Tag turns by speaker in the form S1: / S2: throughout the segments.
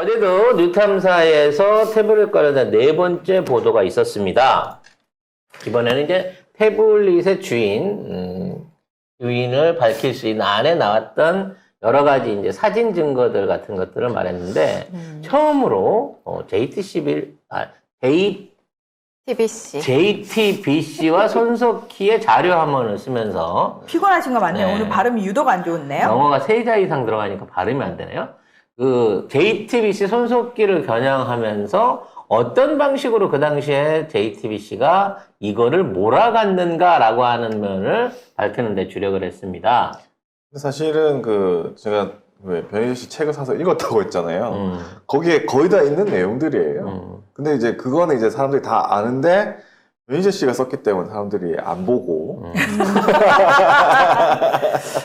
S1: 어제도 뉴탐사에서 태블릿 관련된 네 번째 보도가 있었습니다. 이번에는 이제 태블릿의 주인을 밝힐 수 있는 안에 나왔던 여러 가지 이제 사진 증거들 같은 것들을 말했는데, 처음으로 JTBC와 손석희의 자료 화면을 쓰면서
S2: 피곤하신 거 맞네요.
S1: 네.
S2: 오늘 발음이 유독 안 좋네요.
S1: 영어가 3자 이상 들어가니까 발음이 안 되네요. 그 JTBC 손석희를 겨냥하면서 어떤 방식으로 그 당시에 JTBC가 이거를 몰아갔는가라고 하는 면을 밝히는 데 주력을 했습니다.
S3: 사실은 제가 왜 변희재 씨 책을 사서 읽었다고 했잖아요. 거기에 거의 다 있는 내용들이에요. 근데 이제 그거는 이제 사람들이 다 아는데 변희재 씨가 썼기 때문에 사람들이 안 보고.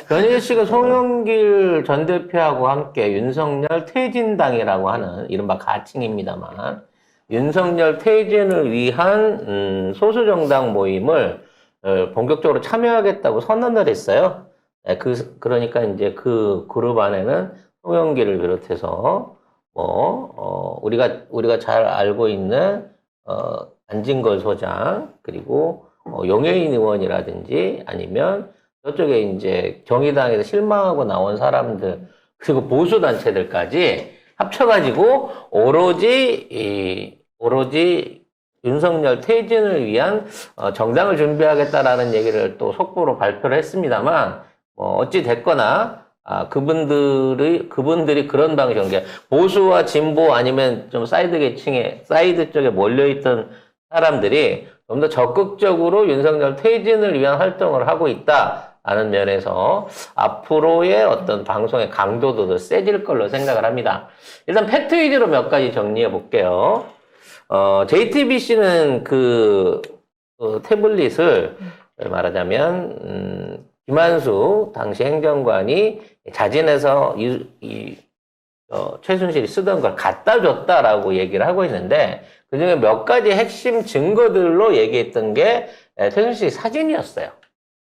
S1: 변희재 씨가 송영길 전 대표하고 함께 윤석열 퇴진당이라고 하는 이른바 가칭입니다만, 윤석열 퇴진을 위한 소수정당 모임을 본격적으로 참여하겠다고 선언을 했어요. 그러니까 이제 그 그룹 안에는 송영길을 비롯해서 우리가 잘 알고 있는 안진걸 소장, 그리고 용해인 의원이라든지 아니면 저쪽에 이제 정의당에서 실망하고 나온 사람들, 그리고 보수 단체들까지 합쳐가지고 오로지 윤석열 퇴진을 위한 정당을 준비하겠다라는 얘기를 또 속보로 발표를 했습니다만, 어찌 됐거나 그분들이 그런 방식인 보수와 진보 아니면 좀 사이드 쪽에 몰려있던 사람들이 좀 더 적극적으로 윤석열 퇴진을 위한 활동을 하고 있다라는 면에서 앞으로의 어떤 방송의 강도도 더 세질 걸로 생각을 합니다. 일단 팩트 위주로 몇 가지 정리해 볼게요. JTBC는 그 태블릿을 말하자면 김한수 당시 행정관이 자진해서 최순실이 쓰던 걸 갖다 줬다라고 얘기를 하고 있는데, 그 중에 몇 가지 핵심 증거들로 얘기했던 게 최순실 사진이었어요.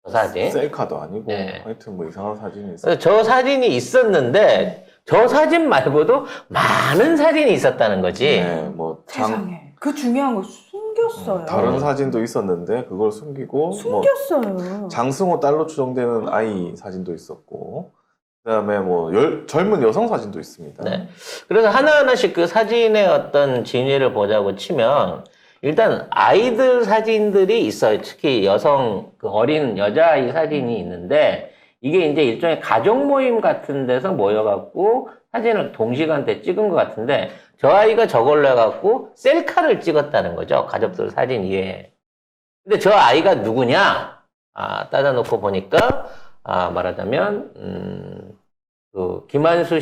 S1: 저 사진.
S3: 셀카도 아니고.
S1: 네.
S3: 하여튼 뭐 이상한 사진이 있어요.
S1: 저 사진이 있었는데, 저 사진 말고도 많은 사진이 있었다는 거지.
S3: 네,
S2: 세상에. 그 중요한 거 숨겼어요.
S3: 다른 사진도 있었는데 그걸 숨기고
S2: 숨겼어요.
S3: 장승호 딸로 추정되는 아이 사진도 있었고, 그다음에 젊은 여성 사진도 있습니다.
S1: 네. 그래서 하나하나씩 그 사진의 어떤 진위를 보자고 치면, 일단 아이들 사진들이 있어요. 특히 그 어린 여자아이 사진이 있는데, 이게 이제 일종의 가족 모임 같은 데서 모여갖고 사진을 동시간대 찍은 것 같은데, 저 아이가 저걸로 해갖고 셀카를 찍었다는 거죠. 가족들 사진 이외에. 근데 저 아이가 누구냐? 따져놓고 보니까, 말하자면, 김한수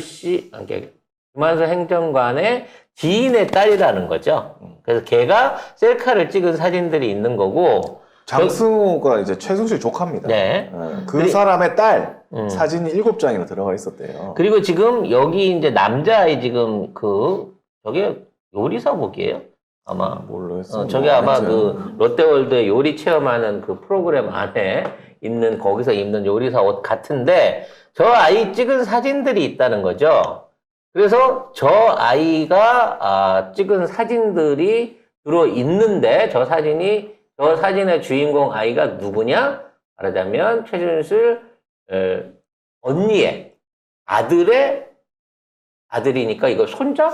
S1: 행정관의 지인의 딸이라는 거죠. 그래서 걔가 셀카를 찍은 사진들이 있는 거고,
S3: 장승호가 이제 최순실 조카입니다.
S1: 네.
S3: 그 사람의 딸 사진이 7장이나 들어가 있었대요.
S1: 그리고 지금 여기 이제 남자아이 지금 저게 요리사복이에요? 아마.
S3: 모르겠어요.
S1: 저게 아마 그 롯데월드 요리 체험하는 그 프로그램 안에 있는 거기서 입는 요리사 옷 같은데, 저 아이 찍은 사진들이 있다는 거죠. 그래서 저 아이가 찍은 사진들이 주로 있는데, 저 사진의 주인공 아이가 누구냐? 말하자면 최순실 언니의 아들이니까 이거 손자?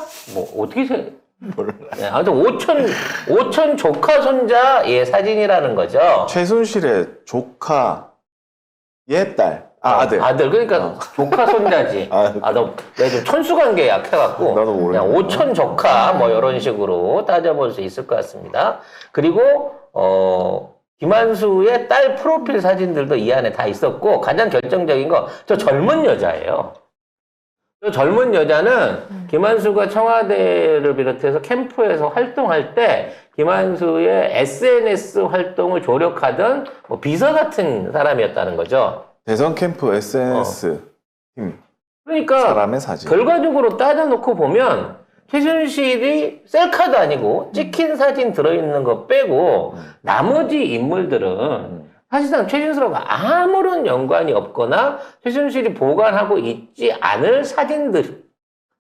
S1: 어떻게
S3: 몰라.
S1: 네, 아무튼 오촌 조카 손자의 사진이라는 거죠.
S3: 최순실의 조카의 딸. 아들.
S1: 그러니까 조카 손자지. 내가 좀 천수관계에 약해갖고.
S3: 나도 모르겠네.
S1: 그냥 오촌 조카, 이런 식으로 따져볼 수 있을 것 같습니다. 그리고, 김한수의 딸 프로필 사진들도 이 안에 다 있었고, 가장 결정적인 거, 저 젊은 여자예요. 저 젊은 여자는 김한수가 청와대를 비롯해서 캠프에서 활동할 때 김한수의 SNS 활동을 조력하던 비서 같은 사람이었다는 거죠.
S3: 대선 캠프 SNS 팀
S1: 그러니까
S3: 사람의 사진.
S1: 결과적으로 따져놓고 보면 최순실이 셀카도 아니고 찍힌 사진 들어있는 거 빼고 나머지 인물들은 사실상 최순실하고 아무런 연관이 없거나 최순실이 보관하고 있지 않을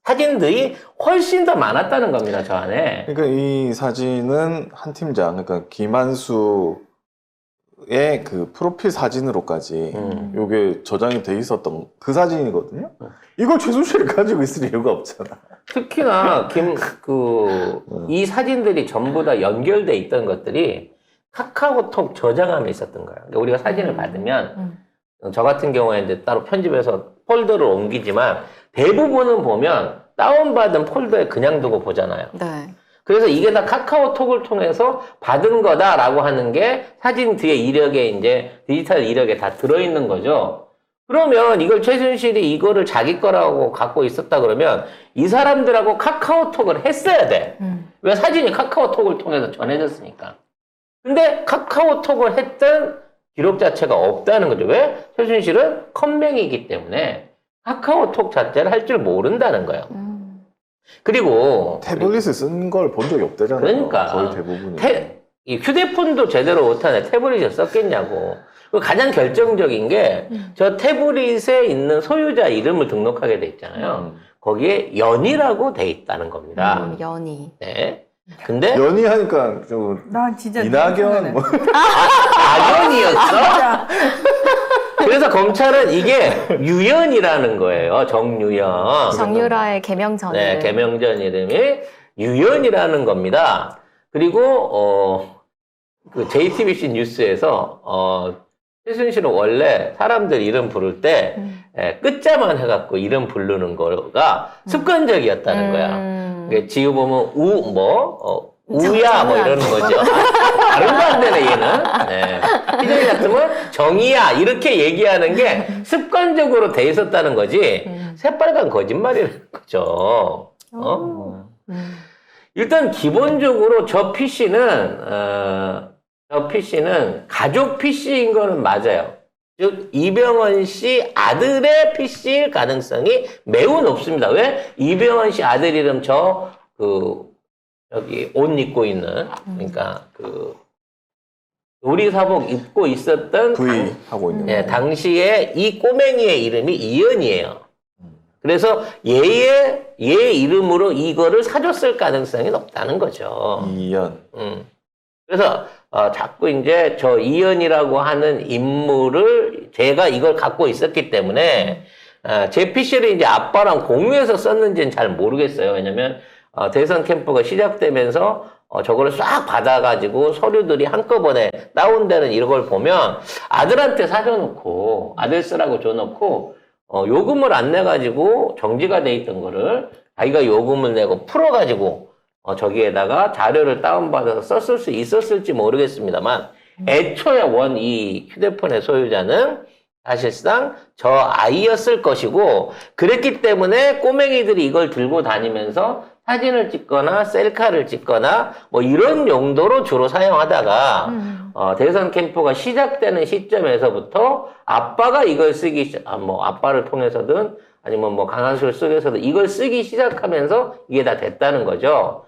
S1: 사진들이 훨씬 더 많았다는 겁니다, 저 안에.
S3: 그러니까 이 사진은 한 팀장, 그러니까 김한수의 그 프로필 사진으로까지 요게 저장이 돼 있었던 그 사진이거든요. 이걸 최순실이 가지고 있을 이유가 없잖아.
S1: 특히나 이 사진들이 전부 다 연결돼 있던 것들이 카카오톡 저장함에 있었던 거예요. 그러니까 우리가 사진을 받으면 저 같은 경우에 이제 따로 편집해서 폴더를 옮기지만 대부분은 보면 다운받은 폴더에 그냥 두고 보잖아요.
S4: 네.
S1: 그래서 이게 다 카카오톡을 통해서 받은 거다라고 하는 게 사진 뒤에 이력에 이제 디지털 이력에 다 들어있는 거죠. 그러면 이걸 최순실이 이거를 자기 거라고 갖고 있었다 그러면 이 사람들하고 카카오톡을 했어야 돼. 왜 사진이 카카오톡을 통해서 전해졌으니까. 근데 카카오톡을 했던 기록 자체가 없다는 거죠. 왜? 최순실은 컴맹이기 때문에 카카오톡 자체를 할 줄 모른다는 거예요. 그리고
S3: 태블릿을 쓴 걸 본 적이 없대잖아요.
S1: 그러니까
S3: 거의 대부분이.
S1: 이 휴대폰도 제대로 못하네. 태블릿을 썼겠냐고. 그리고 가장 결정적인 게 저 태블릿에 있는 소유자 이름을 등록하게 돼 있잖아요. 거기에 연이라고 돼 있다는 겁니다.
S4: 연희.
S1: 네. 근데
S3: 연희하니까 좀
S2: 나 진짜
S3: 이낙연 뭐
S1: 악연이었어?
S2: 진짜
S1: 그래서 검찰은 이게 유연이라는 거예요. 정유연.
S4: 정유라의 개명전을.
S1: 네, 개명전 이름이 유연이라는 겁니다. 그리고 그 JTBC 뉴스에서 최순실은 원래 사람들 이름 부를 때 끝자만 해갖고 이름 부르는 거가 습관적이었다는 거야. 그러니까 지우 보면 우야 뭐 이러는 거죠. 발음도 안 되네 얘는. 네. 희정이 같으면 정이야 이렇게 얘기하는 게 습관적으로 돼 있었다는 거지 새빨간 거짓말이라는 거죠. 일단 기본적으로 저 PC는 가족 PC인 거는 맞아요. 즉 이병헌 씨 아들의 PC일 가능성이 매우 높습니다. 왜? 이병헌 씨 아들 이름 여기 옷 입고 있는 그러니까 요리사복 입고 있었던
S3: V 하고 있는 거.
S1: 당시에 이 꼬맹이의 이름이 이연이에요. 그래서 얘 이름으로 이거를 사줬을 가능성이 높다는 거죠.
S3: 이연.
S1: 그래서 자꾸 이제 저 이연이라고 하는 인물을 제가 이걸 갖고 있었기 때문에 제 PC를 이제 아빠랑 공유해서 썼는지는 잘 모르겠어요. 왜냐면 대선 캠프가 시작되면서 저거를 싹 받아가지고 서류들이 한꺼번에 다운되는 이런 걸 보면 아들한테 사줘놓고 아들 쓰라고 줘놓고 요금을 안 내가지고 정지가 돼 있던 거를 자기가 요금을 내고 풀어가지고 저기에다가 자료를 다운받아서 썼을 수 있었을지 모르겠습니다만 애초에 이 휴대폰의 소유자는 사실상 저 아이였을 것이고 그랬기 때문에 꼬맹이들이 이걸 들고 다니면서 사진을 찍거나 셀카를 찍거나 뭐 이런 용도로 주로 사용하다가 대선 캠프가 시작되는 시점에서부터 아빠가 이걸 아빠를 통해서든 아니면 강한수를 속에서도 이걸 쓰기 시작하면서 이게 다 됐다는 거죠.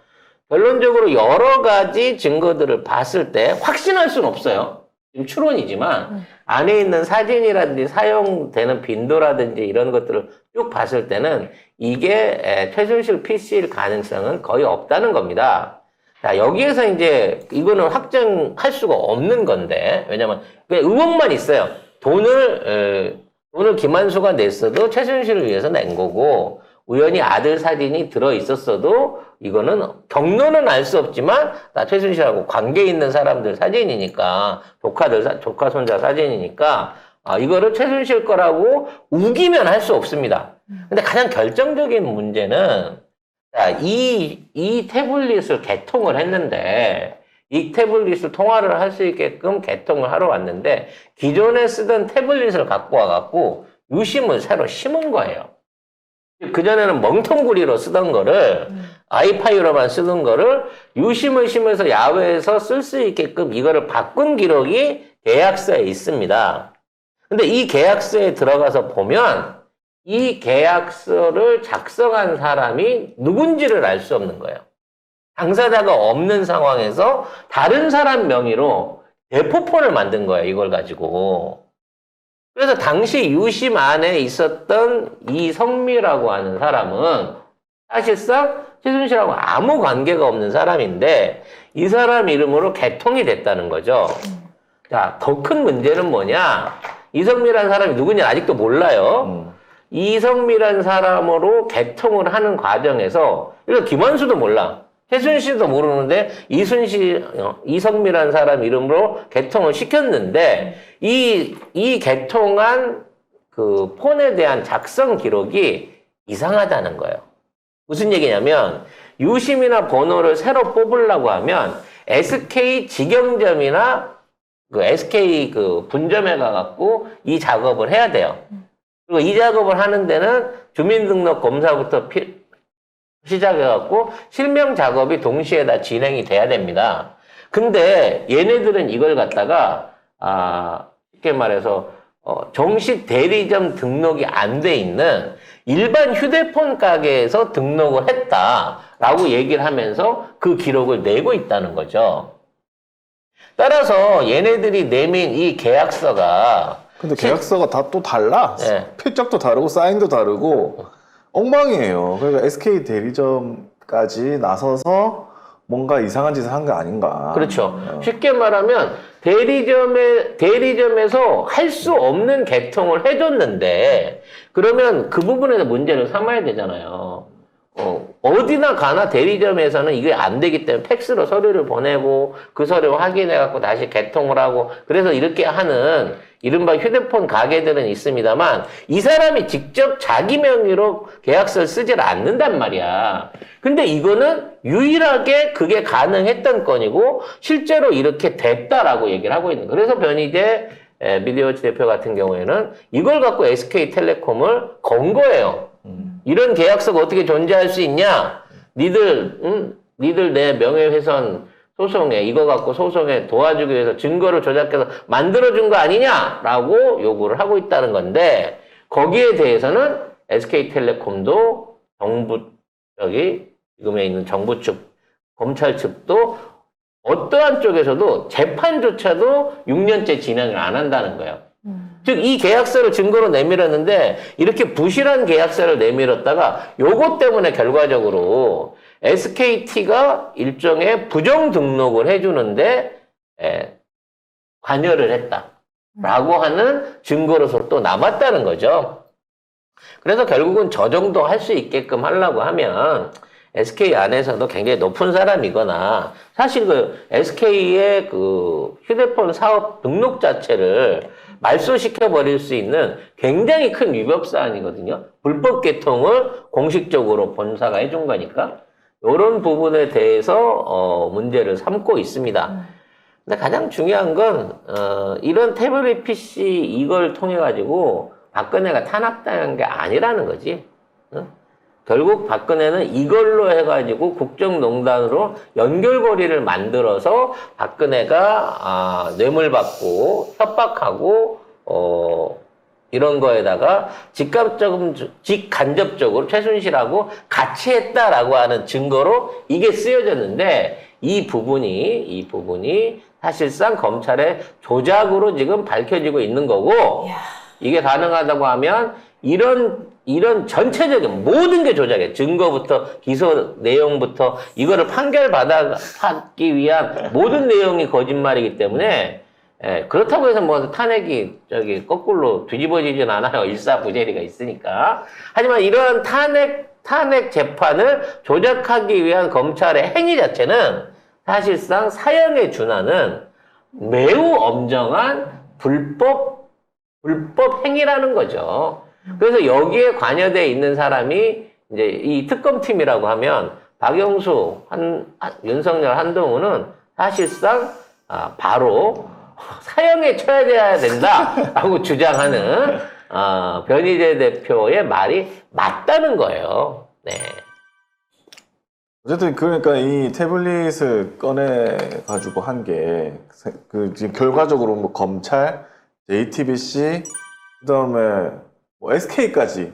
S1: 결론적으로 여러 가지 증거들을 봤을 때 확신할 수는 없어요. 지금 추론이지만 안에 있는 사진이라든지 사용되는 빈도라든지 이런 것들을 쭉 봤을 때는 이게 최순실 PC일 가능성은 거의 없다는 겁니다. 자, 여기에서 이제 이거는 확정할 수가 없는 건데 왜냐면 그냥 의혹만 있어요. 돈을 김한수가 냈어도 최순실을 위해서 낸 거고 우연히 아들 사진이 들어 있었어도 이거는 경로는 알 수 없지만 나 최순실하고 관계 있는 사람들 사진이니까 조카 손자 사진이니까 이거를 최순실 거라고 우기면 할 수 없습니다. 근데 가장 결정적인 문제는 이 태블릿을 개통을 했는데 이 태블릿을 통화를 할 수 있게끔 개통을 하러 왔는데 기존에 쓰던 태블릿을 갖고 와갖고 유심을 새로 심은 거예요. 그전에는 멍텅구리로 쓰던 거를 아이파이로만 쓰던 거를 유심을 심어서 야외에서 쓸 수 있게끔 이거를 바꾼 기록이 계약서에 있습니다. 근데 이 계약서에 들어가서 보면 이 계약서를 작성한 사람이 누군지를 알 수 없는 거예요. 당사자가 없는 상황에서 다른 사람 명의로 대포폰을 만든 거예요. 이걸 가지고. 그래서 당시 유심 안에 있었던 이성미라고 하는 사람은 사실상 최순실하고 아무 관계가 없는 사람인데 이 사람 이름으로 개통이 됐다는 거죠. 자, 더 큰 문제는 뭐냐? 이성미라는 사람이 누구냐 아직도 몰라요. 이성미라는 사람으로 개통을 하는 과정에서 이거 김원수도 몰라. 최순실도 모르는데 이성미라는 사람 이름으로 개통을 시켰는데 이 개통한 그 폰에 대한 작성 기록이 이상하다는 거예요. 무슨 얘기냐면 유심이나 번호를 새로 뽑으려고 하면 SK 직영점이나 그 SK 그 분점에 가갖고 이 작업을 해야 돼요. 그리고 이 작업을 하는 데는 주민등록 검사부터 시작해갖고 실명 작업이 동시에 다 진행이 돼야 됩니다. 근데 얘네들은 이걸 갖다가 쉽게 말해서 정식 대리점 등록이 안 돼 있는 일반 휴대폰 가게에서 등록을 했다라고 얘기를 하면서 그 기록을 내고 있다는 거죠. 따라서 얘네들이 내민 이 계약서가
S3: 근데 계약서가 다 또 달라.
S1: 네.
S3: 필적도 다르고 사인도 다르고 엉망이에요. 그러니까 SK 대리점까지 나서서 뭔가 이상한 짓을 한 거 아닌가.
S1: 그렇죠. 쉽게 말하면 대리점에서 할 수 없는 개통을 해줬는데 그러면 그 부분에서 문제를 삼아야 되잖아요. 어디나 가나 대리점에서는 이게 안 되기 때문에 팩스로 서류를 보내고 그 서류 확인해갖고 다시 개통을 하고 그래서 이렇게 하는 이른바 휴대폰 가게들은 있습니다만 이 사람이 직접 자기 명의로 계약서를 쓰질 않는단 말이야. 근데 이거는 유일하게 그게 가능했던 건이고 실제로 이렇게 됐다라고 얘기를 하고 있는 거예요. 그래서 변희재 미디어워치 대표 같은 경우에는 이걸 갖고 SK텔레콤을 건 거예요. 이런 계약서가 어떻게 존재할 수 있냐? 니들 내 명예훼손 소송에 이거 갖고 소송에 도와주기 위해서 증거를 조작해서 만들어준 거 아니냐라고 요구를 하고 있다는 건데 거기에 대해서는 SK텔레콤도 정부 지금에 있는 정부 측 검찰 측도 어떠한 쪽에서도 재판조차도 6년째 진행을 안 한다는 거예요. 즉 이 계약서를 증거로 내밀었는데 이렇게 부실한 계약서를 내밀었다가 요것 때문에 결과적으로 SKT가 일종의 부정 등록을 해주는데 관여를 했다라고 하는 증거로서 또 남았다는 거죠. 그래서 결국은 저 정도 할 수 있게끔 하려고 하면 SK 안에서도 굉장히 높은 사람이거나 사실 그 SK의 그 휴대폰 사업 등록 자체를 말소시켜 버릴 수 있는 굉장히 큰 위법 사안이거든요. 불법 개통을 공식적으로 본사가 해준 거니까 이런 부분에 대해서 문제를 삼고 있습니다. 근데 가장 중요한 건 이런 태블릿 PC 이걸 통해 가지고 박근혜가 탄압당한 게 아니라는 거지. 결국 박근혜는 이걸로 해가지고 국정농단으로 연결고리를 만들어서 박근혜가 뇌물받고 협박하고 이런 거에다가 직간접적으로 최순실하고 같이 했다라고 하는 증거로 이게 쓰여졌는데 이 부분이 사실상 검찰의 조작으로 지금 밝혀지고 있는 거고 이게 가능하다고 하면 이런 전체적인 모든 게 조작이에요. 증거부터 기소 내용부터 이거를 판결받기 위한 모든 내용이 거짓말이기 때문에 그렇다고 해서 뭐 탄핵이 거꾸로 뒤집어지진 않아요. 일사부재리가 있으니까. 하지만 이러한 탄핵 재판을 조작하기 위한 검찰의 행위 자체는 사실상 사형에 준하는 매우 엄정한 불법 행위라는 거죠. 그래서 여기에 관여되어 있는 사람이 이제 이 특검팀이라고 하면 박영수, 윤석열, 한동훈은 사실상 바로 사형에 처해야 된다라고 주장하는 변희재 대표의 말이 맞다는 거예요. 네.
S3: 어쨌든 그러니까 이 태블릿을 꺼내 가지고 한 게 지금 결과적으로 뭐 검찰, JTBC 그다음에 뭐 SK까지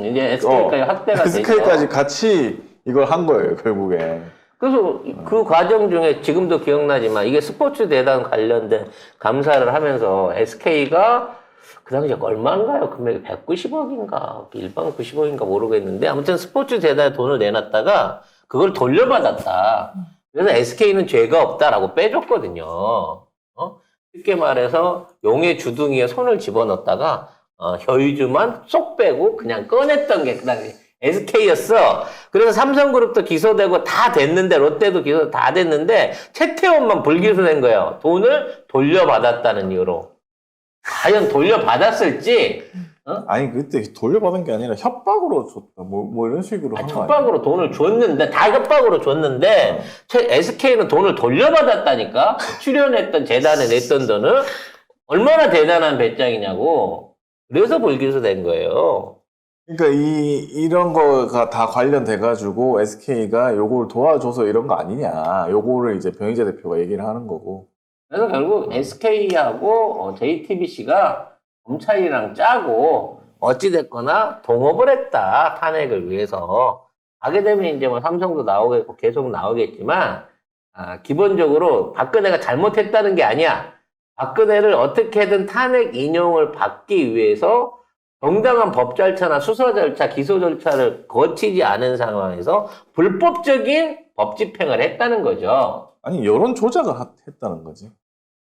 S1: 이제 SK까지 확대가 되죠.
S3: SK까지 같이 이걸 한 거예요, 결국에.
S1: 그래서 그 과정 중에 지금도 기억나지만 이게 스포츠 대단 관련된 감사를 하면서 SK가 그 당시에 얼마인가요? 금액이 190억인가, 일반 90억인가 모르겠는데, 아무튼 스포츠 재단에 돈을 내놨다가, 그걸 돌려받았다. 그래서 SK는 죄가 없다라고 빼줬거든요. 쉽게 말해서, 용의 주둥이에 손을 집어넣었다가, 혀유주만 쏙 빼고 그냥 꺼냈던 게 그 당시 SK였어. 그래서 삼성그룹도 기소되고 다 됐는데, 롯데도 기소 다 됐는데, 최태원만 불기소된 거예요. 돈을 돌려받았다는 이유로. 과연 돌려받았을지,
S3: 아니 그때 돌려받은 게 아니라 협박으로 줬다. 뭐 이런 식으로 한 거 아니야?
S1: 협박으로 돈을 줬는데, 다 협박으로 줬는데, SK는 돈을 돌려받았다니까? 출연했던 재단에 냈던 돈을 얼마나 대단한 배짱이냐고. 그래서 불기소된 거예요.
S3: 그러니까 이런 거가 다 관련돼가지고 SK가 요걸 도와줘서 이런 거 아니냐. 요거를 이제 변희재 대표가 얘기를 하는 거고.
S1: 그래서 결국 SK하고 JTBC가 검찰이랑 짜고 어찌됐거나 동업을 했다. 탄핵을 위해서. 하게 되면 이제 뭐 삼성도 나오겠고 계속 나오겠지만, 기본적으로 박근혜가 잘못했다는 게 아니야. 박근혜를 어떻게든 탄핵 인용을 받기 위해서 정당한 법 절차나 수사 절차, 기소 절차를 거치지 않은 상황에서 불법적인 법 집행을 했다는 거죠.
S3: 아니 여론 조작을 했다는 거지.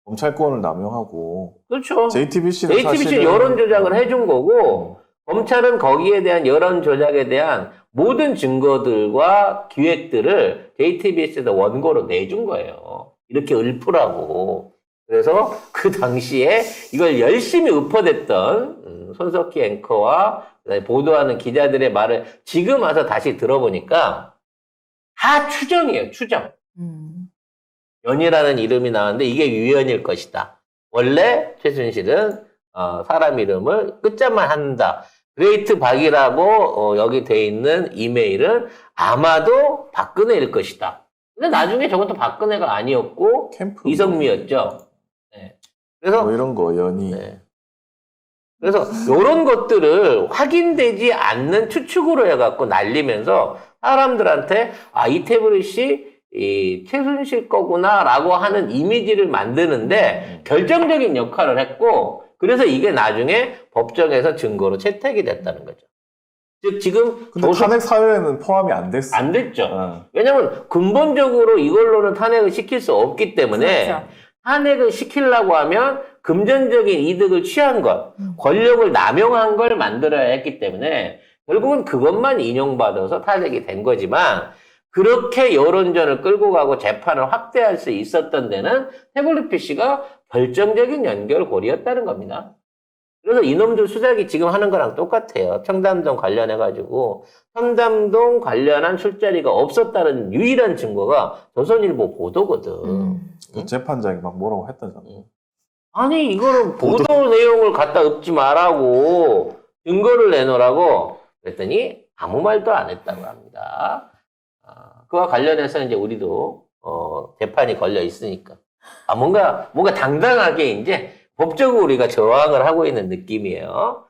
S3: 검찰권을 남용하고.
S1: 그렇죠.
S3: JTBC는
S1: JTBC는 여론 조작을 해준 거고, 검찰은 거기에 대한 여론 조작에 대한 모든 증거들과 기획들을 JTBC에다 원고로 내준 거예요. 이렇게 읊으라고. 그래서 그 당시에 이걸 열심히 읊어댔던 손석희 앵커와 보도하는 기자들의 말을 지금 와서 다시 들어보니까 다 추정이에요, 추정. 연이라는 이름이 나왔는데 이게 유연일 것이다. 원래 최순실은 사람 이름을 끝자만 한다. 그레이트 박이라고 여기 돼 있는 이메일은 아마도 박근혜일 것이다. 근데 나중에 저것도 박근혜가 아니었고
S3: 캠프
S1: 이성미였죠. 네. 그래서
S3: 뭐 이런 거 연이.
S1: 네. 그래서 이런 것들을 확인되지 않는 추측으로 해갖고 날리면서 사람들한테 이 태블릿이 이 최순실 거구나라고 하는 이미지를 만드는데 결정적인 역할을 했고, 그래서 이게 나중에 법정에서 증거로 채택이 됐다는 거죠. 즉 지금
S3: 근데 탄핵 사유에는 포함이 안 됐어.
S1: 안 됐죠. 왜냐면 근본적으로 이걸로는 탄핵을 시킬 수 없기 때문에
S2: 그렇죠.
S1: 탄핵을 시키려고 하면 금전적인 이득을 취한 것, 권력을 남용한 걸 만들어야 했기 때문에 결국은 그것만 인용받아서 탄핵이 된 거지만, 그렇게 여론전을 끌고 가고 재판을 확대할 수 있었던 데는 태블릿 PC가 결정적인 연결고리였다는 겁니다. 그래서 이놈들 수작이 지금 하는 거랑 똑같아요. 청담동 관련해가지고 청담동 관련한 술자리가 없었다는 유일한 증거가 조선일보 보도거든.
S3: 그 재판장이 막 뭐라고 했다잖아.
S1: 아니 이거는 보도 내용을 갖다 읊지 말라고 증거를 내놓으라고 그랬더니 아무 말도 안 했다고 합니다. 그와 관련해서 이제 우리도 재판이 걸려 있으니까 뭔가 당당하게 이제 법적으로 우리가 저항을 하고 있는 느낌이에요.